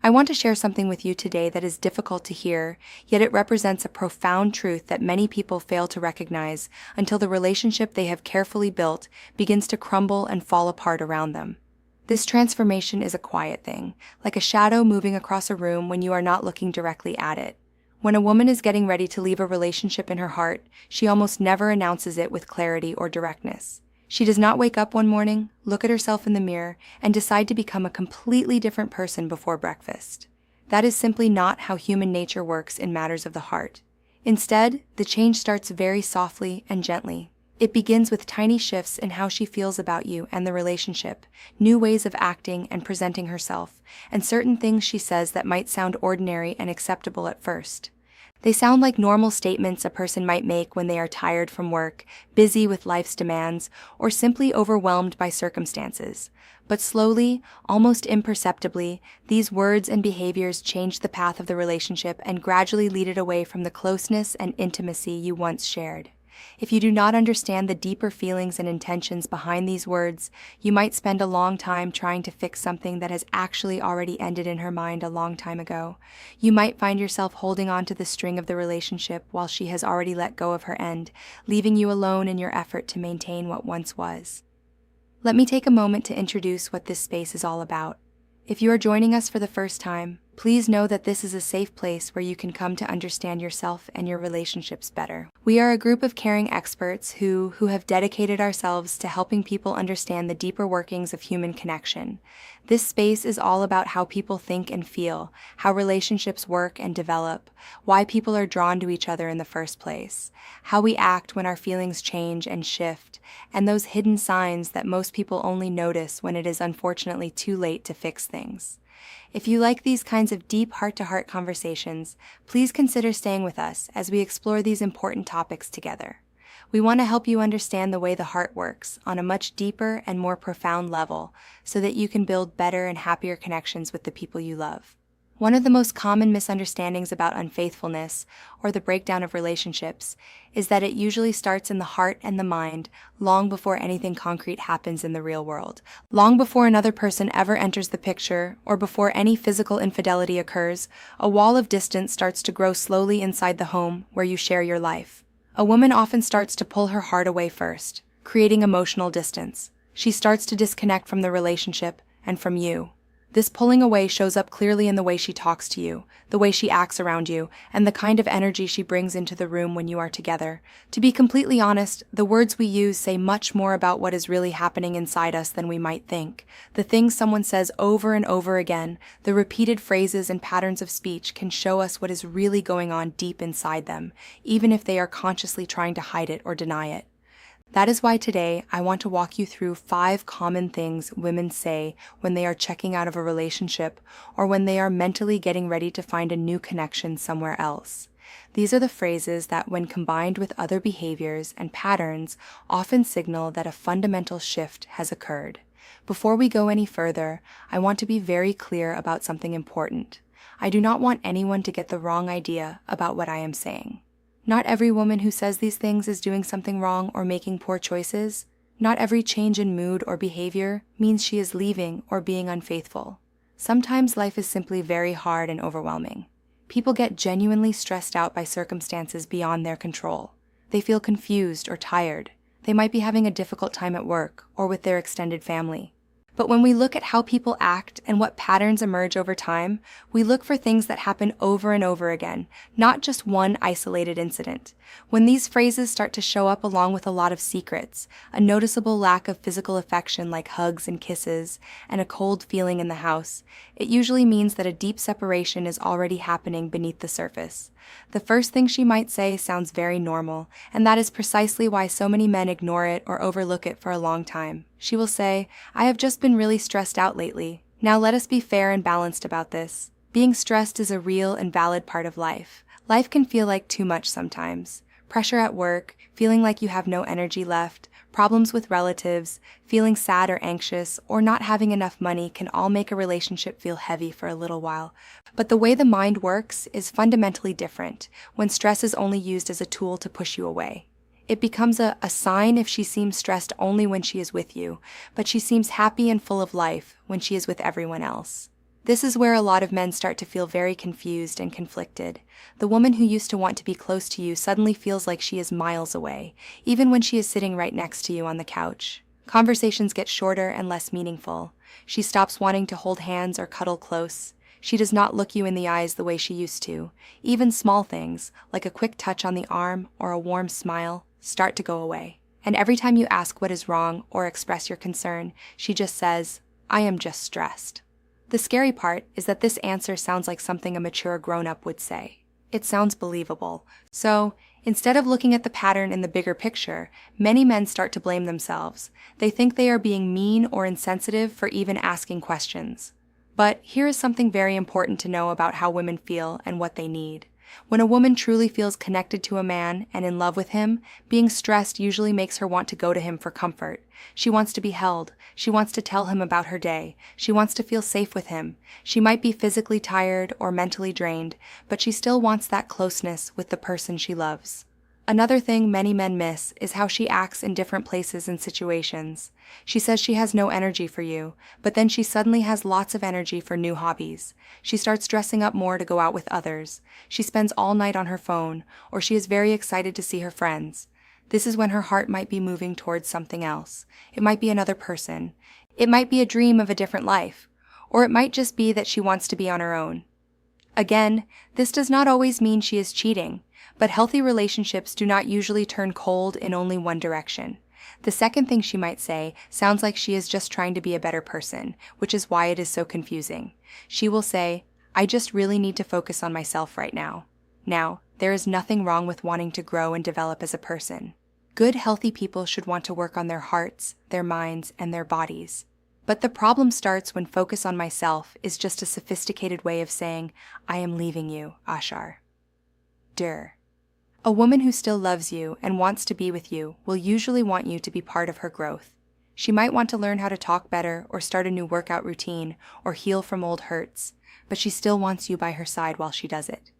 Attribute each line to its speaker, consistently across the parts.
Speaker 1: I want to share something with you today that is difficult to hear, yet it represents a profound truth that many people fail to recognize until the relationship they have carefully built begins to crumble and fall apart around them. This transformation is a quiet thing, like a shadow moving across a room when you are not looking directly at it. When a woman is getting ready to leave a relationship in her heart, she almost never announces it with clarity or directness. She does not wake up one morning, look at herself in the mirror, and decide to become a completely different person before breakfast. That is simply not how human nature works in matters of the heart. Instead, the change starts very softly and gently. It begins with tiny shifts in how she feels about you and the relationship, new ways of acting and presenting herself, and certain things she says that might sound ordinary and acceptable at first. They sound like normal statements a person might make when they are tired from work, busy with life's demands, or simply overwhelmed by circumstances. But slowly, almost imperceptibly, these words and behaviors change the path of the relationship and gradually lead it away from the closeness and intimacy you once shared. If you do not understand the deeper feelings and intentions behind these words, you might spend a long time trying to fix something that has actually already ended in her mind a long time ago. You might find yourself holding on to the string of the relationship while she has already let go of her end, leaving you alone in your effort to maintain what once was. Let me take a moment to introduce what this space is all about. If you are joining us for the first time, please know that this is a safe place where you can come to understand yourself and your relationships better. We are a group of caring experts who have dedicated ourselves to helping people understand the deeper workings of human connection. This space is all about how people think and feel, how relationships work and develop, why people are drawn to each other in the first place, how we act when our feelings change and shift, and those hidden signs that most people only notice when it is unfortunately too late to fix things. If you like these kinds of deep heart-to-heart conversations, please consider staying with us as we explore these important topics together. We want to help you understand the way the heart works on a much deeper and more profound level so that you can build better and happier connections with the people you love. One of the most common misunderstandings about unfaithfulness, or the breakdown of relationships, is that it usually starts in the heart and the mind long before anything concrete happens in the real world, long before another person ever enters the picture, or before any physical infidelity occurs. A wall of distance starts to grow slowly inside the home where you share your life. A woman often starts to pull her heart away first, creating emotional distance. She starts to disconnect from the relationship and from you. This pulling away shows up clearly in the way she talks to you, the way she acts around you, and the kind of energy she brings into the room when you are together. To be completely honest, the words we use say much more about what is really happening inside us than we might think. The things someone says over and over again, the repeated phrases and patterns of speech can show us what is really going on deep inside them, even if they are consciously trying to hide it or deny it. That is why today I want to walk you through 5 common things women say when they are checking out of a relationship or when they are mentally getting ready to find a new connection somewhere else. These are the phrases that, when combined with other behaviors and patterns, often signal that a fundamental shift has occurred. Before we go any further, I want to be very clear about something important. I do not want anyone to get the wrong idea about what I am saying. Not every woman who says these things is doing something wrong or making poor choices. Not every change in mood or behavior means she is leaving or being unfaithful. Sometimes life is simply very hard and overwhelming. People get genuinely stressed out by circumstances beyond their control. They feel confused or tired. They might be having a difficult time at work or with their extended family. But when we look at how people act and what patterns emerge over time, we look for things that happen over and over again, not just one isolated incident. When these phrases start to show up along with a lot of secrets, a noticeable lack of physical affection like hugs and kisses, and a cold feeling in the house, it usually means that a deep separation is already happening beneath the surface. The first thing she might say sounds very normal, and that is precisely why so many men ignore it or overlook it for a long time. She will say, "I have just been really stressed out lately." Now let us be fair and balanced about this. Being stressed is a real and valid part of life. Life can feel like too much sometimes. Pressure at work, feeling like you have no energy left, problems with relatives, feeling sad or anxious, or not having enough money can all make a relationship feel heavy for a little while. But the way the mind works is fundamentally different when stress is only used as a tool to push you away. It becomes a sign if she seems stressed only when she is with you, but she seems happy and full of life when she is with everyone else. This is where a lot of men start to feel very confused and conflicted. The woman who used to want to be close to you suddenly feels like she is miles away, even when she is sitting right next to you on the couch. Conversations get shorter and less meaningful. She stops wanting to hold hands or cuddle close. She does not look you in the eyes the way she used to. Even small things, like a quick touch on the arm or a warm smile, start to go away. And every time you ask what is wrong or express your concern, she just says, "I am just stressed." The scary part is that this answer sounds like something a mature grown-up would say. It sounds believable. So, instead of looking at the pattern in the bigger picture, many men start to blame themselves. They think they are being mean or insensitive for even asking questions. But here is something very important to know about how women feel and what they need. When a woman truly feels connected to a man and in love with him, being stressed usually makes her want to go to him for comfort. She wants to be held. She wants to tell him about her day. She wants to feel safe with him. She might be physically tired or mentally drained, but she still wants that closeness with the person she loves. Another thing many men miss is how she acts in different places and situations. She says she has no energy for you, but then she suddenly has lots of energy for new hobbies. She starts dressing up more to go out with others. She spends all night on her phone, or she is very excited to see her friends. This is when her heart might be moving towards something else. It might be another person. It might be a dream of a different life. Or it might just be that she wants to be on her own. Again, this does not always mean she is cheating, but healthy relationships do not usually turn cold in only one direction. The second thing she might say sounds like she is just trying to be a better person, which is why it is so confusing. She will say, "I just really need to focus on myself right now." Now, there is nothing wrong with wanting to grow and develop as a person. Good, healthy people should want to work on their hearts, their minds, and their bodies. But the problem starts when focus on myself is just a sophisticated way of saying, "I am leaving you, Ashar." A woman who still loves you and wants to be with you will usually want you to be part of her growth. She might want to learn how to talk better or start a new workout routine or heal from old hurts, but she still wants you by her side while she does it.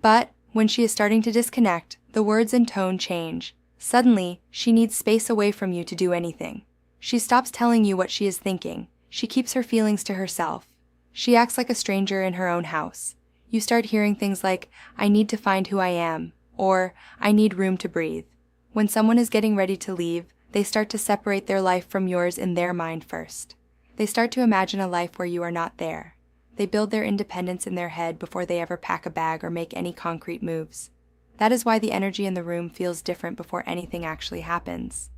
Speaker 1: But when she is starting to disconnect, the words and tone change. Suddenly, she needs space away from you to do anything. She stops telling you what she is thinking. She keeps her feelings to herself. She acts like a stranger in her own house. You start hearing things like, "I need to find who I am," or "I need room to breathe." When someone is getting ready to leave, they start to separate their life from yours in their mind first. They start to imagine a life where you are not there. They build their independence in their head before they ever pack a bag or make any concrete moves. That is why the energy in the room feels different before anything actually happens.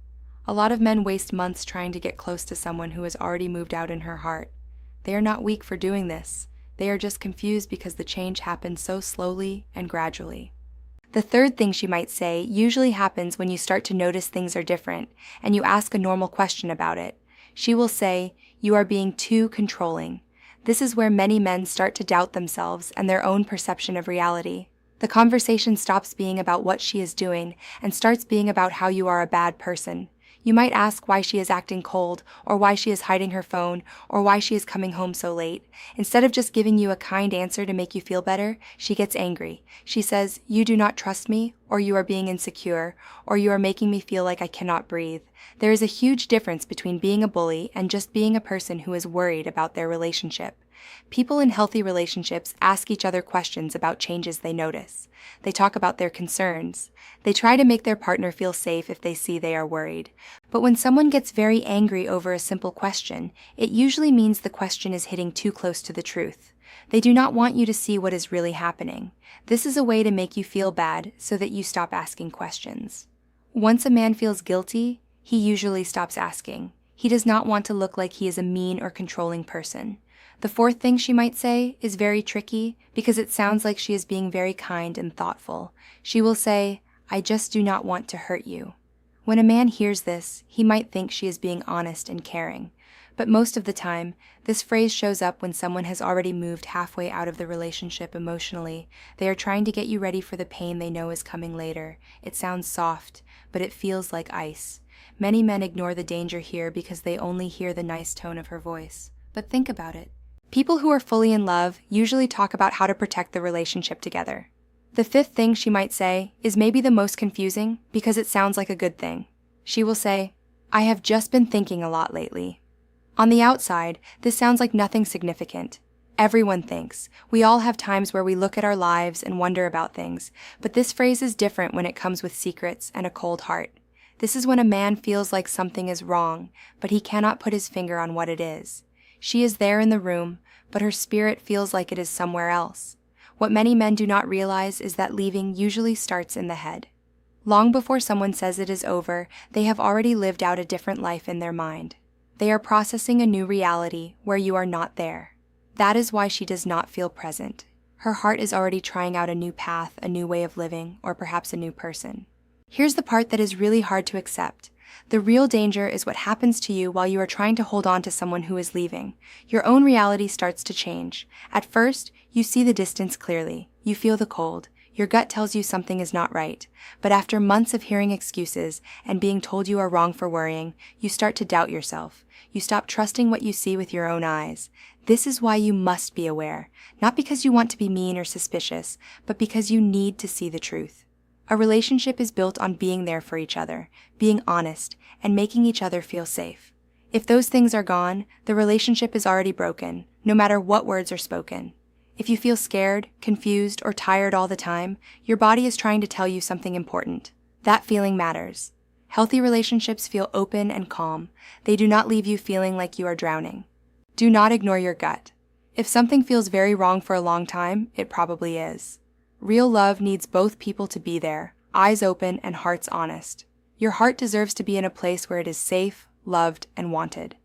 Speaker 1: A lot of men waste months trying to get close to someone who has already moved out in her heart. They are not weak for doing this. They are just confused because the change happens so slowly and gradually. The third thing she might say usually happens when you start to notice things are different, and you ask a normal question about it. She will say, "You are being too controlling." This is where many men start to doubt themselves and their own perception of reality. The conversation stops being about what she is doing and starts being about how you are a bad person. You might ask why she is acting cold, or why she is hiding her phone, or why she is coming home so late. Instead of just giving you a kind answer to make you feel better, she gets angry. She says, "You do not trust me," or "You are being insecure," or "You are making me feel like I cannot breathe." There is a huge difference between being a bully and just being a person who is worried about their relationship. People in healthy relationships ask each other questions about changes they notice. They talk about their concerns. They try to make their partner feel safe if they see they are worried. But when someone gets very angry over a simple question, it usually means the question is hitting too close to the truth. They do not want you to see what is really happening. This is a way to make you feel bad so that you stop asking questions. Once a man feels guilty, he usually stops asking. He does not want to look like he is a mean or controlling person. The fourth thing she might say is very tricky because it sounds like she is being very kind and thoughtful. She will say, "I just do not want to hurt you." When a man hears this, he might think she is being honest and caring. But most of the time, this phrase shows up when someone has already moved halfway out of the relationship emotionally. They are trying to get you ready for the pain they know is coming later. It sounds soft, but it feels like ice. Many men ignore the danger here because they only hear the nice tone of her voice. But think about it. People who are fully in love usually talk about how to protect the relationship together. The fifth thing she might say is maybe the most confusing because it sounds like a good thing. She will say, "I have just been thinking a lot lately." On the outside, this sounds like nothing significant. Everyone thinks. We all have times where we look at our lives and wonder about things, but this phrase is different when it comes with secrets and a cold heart. This is when a man feels like something is wrong, but he cannot put his finger on what it is. She is there in the room, but her spirit feels like it is somewhere else. What many men do not realize is that leaving usually starts in the head. Long before someone says it is over, they have already lived out a different life in their mind. They are processing a new reality where you are not there. That is why she does not feel present. Her heart is already trying out a new path, a new way of living, or perhaps a new person. Here's the part that is really hard to accept. The real danger is what happens to you while you are trying to hold on to someone who is leaving. Your own reality starts to change. At first, you see the distance clearly. You feel the cold. Your gut tells you something is not right. But after months of hearing excuses and being told you are wrong for worrying, you start to doubt yourself. You stop trusting what you see with your own eyes. This is why you must be aware, not because you want to be mean or suspicious, but because you need to see the truth. A relationship is built on being there for each other, being honest, and making each other feel safe. If those things are gone, the relationship is already broken, no matter what words are spoken. If you feel scared, confused, or tired all the time, your body is trying to tell you something important. That feeling matters. Healthy relationships feel open and calm. They do not leave you feeling like you are drowning. Do not ignore your gut. If something feels very wrong for a long time, it probably is. Real love needs both people to be there, eyes open and hearts honest. Your heart deserves to be in a place where it is safe, loved, and wanted.